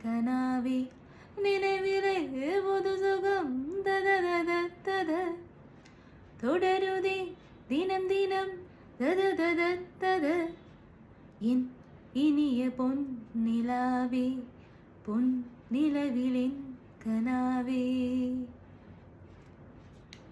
கனாவே நினைவிலே புது சுகம் தத தத தொடருதே தினம் தினம் தத தத தத என் இனிய பொன் நிலாவே பொன் நிலவிலென்